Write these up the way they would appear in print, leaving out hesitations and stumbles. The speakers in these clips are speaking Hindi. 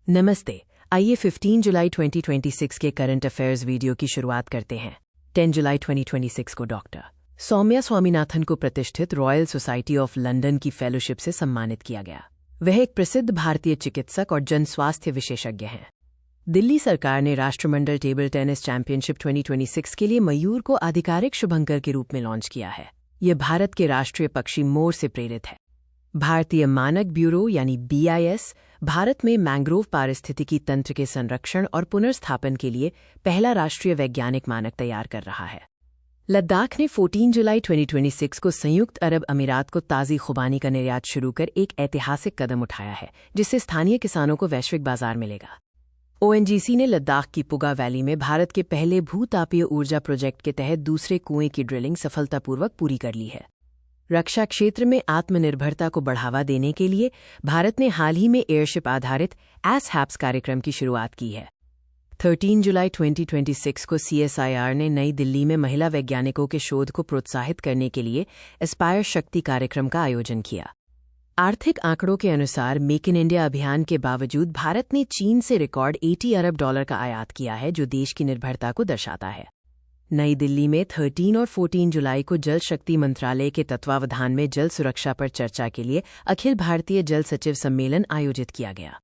नमस्ते। आइए 15 जुलाई 2026 के करंट अफेयर्स वीडियो की शुरुआत करते हैं। 10 जुलाई 2026 को डॉक्टर सौम्या स्वामीनाथन को प्रतिष्ठित रॉयल सोसाइटी ऑफ लंदन की फेलोशिप से सम्मानित किया गया। वह एक प्रसिद्ध भारतीय चिकित्सक और जन स्वास्थ्य विशेषज्ञ हैं। दिल्ली सरकार ने राष्ट्रमंडल टेबल टेनिस चैंपियनशिप 2026 के लिए मयूर को आधिकारिक शुभंकर के रूप में लॉन्च किया है। यह भारत के राष्ट्रीय पक्षी मोर से प्रेरित है। भारतीय मानक ब्यूरो यानी BIS भारत में मैंग्रोव पारिस्थितिकी तंत्र के संरक्षण और पुनर्स्थापन के लिए पहला राष्ट्रीय वैज्ञानिक मानक तैयार कर रहा है। लद्दाख ने 14 जुलाई 2026 को संयुक्त अरब अमीरात को ताज़ी खुबानी का निर्यात शुरू कर एक ऐतिहासिक कदम उठाया है, जिससे स्थानीय किसानों को वैश्विक बाजार मिलेगा। ONGC ने लद्दाख की पुगा वैली में भारत के पहले भूतापीय ऊर्जा प्रोजेक्ट के तहत दूसरे कुएं की ड्रिलिंग सफलतापूर्वक पूरी कर ली है। रक्षा क्षेत्र में आत्मनिर्भरता को बढ़ावा देने के लिए भारत ने हाल ही में एयरशिप आधारित ASHAPS कार्यक्रम की शुरुआत की है। 13 जुलाई 2026 को CSIR ने नई दिल्ली में महिला वैज्ञानिकों के शोध को प्रोत्साहित करने के लिए एस्पायर शक्ति कार्यक्रम का आयोजन किया। आर्थिक आंकड़ों के अनुसार मेक इन इंडिया अभियान के बावजूद भारत ने चीन से रिकॉर्ड $80 अरब का आयात किया है, जो देश की निर्भरता को दर्शाता है। नई दिल्ली में 13 और 14 जुलाई को जल शक्ति मंत्रालय के तत्वावधान में जल सुरक्षा पर चर्चा के लिए अखिल भारतीय जल सचिव सम्मेलन आयोजित किया गया।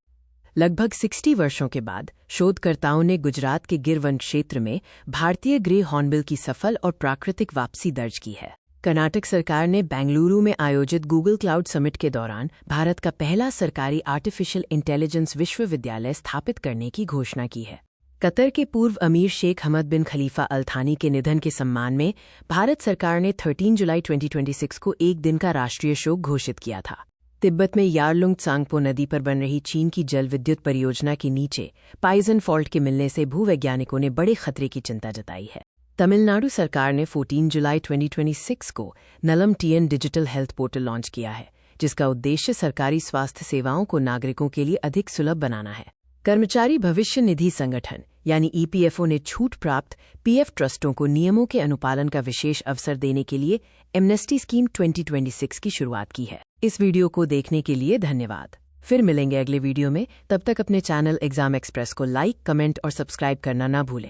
लगभग 60 वर्षों के बाद शोधकर्ताओं ने गुजरात के गिर वन क्षेत्र में भारतीय ग्रे हॉर्नबिल की सफल और प्राकृतिक वापसी दर्ज की है। कर्नाटक सरकार ने बेंगलुरु में आयोजित गूगल क्लाउड समिट के दौरान भारत का पहला सरकारी आर्टिफिशियल इंटेलिजेंस विश्वविद्यालय स्थापित करने की घोषणा की है। कतर के पूर्व अमीर शेख हमद बिन खलीफा अल थानी के निधन के सम्मान में भारत सरकार ने 13 जुलाई 2026 को एक दिन का राष्ट्रीय शोक घोषित किया था। तिब्बत में यारलुंग त्सांगपो नदी पर बन रही चीन की जल विद्युत परियोजना के नीचे पाइजन फॉल्ट के मिलने से भूवैज्ञानिकों ने बड़े खतरे की चिंता जताई है। तमिलनाडु सरकार ने 14 जुलाई 2026 को नलम TN digital health portal launch किया है, जिसका उद्देश्य सरकारी स्वास्थ्य सेवाओं को नागरिकों के लिए अधिक सुलभ बनाना है। कर्मचारी भविष्य निधि संगठन यानी EPFO ने छूट प्राप्त PF ट्रस्टों को नियमों के अनुपालन का विशेष अवसर देने के लिए एमनेस्टी स्कीम 2026 की शुरुआत की है। इस वीडियो को देखने के लिए धन्यवाद। फिर मिलेंगे अगले वीडियो में। तब तक अपने चैनल एग्जाम एक्सप्रेस को लाइक, कमेंट और सब्सक्राइब करना ना भूलें।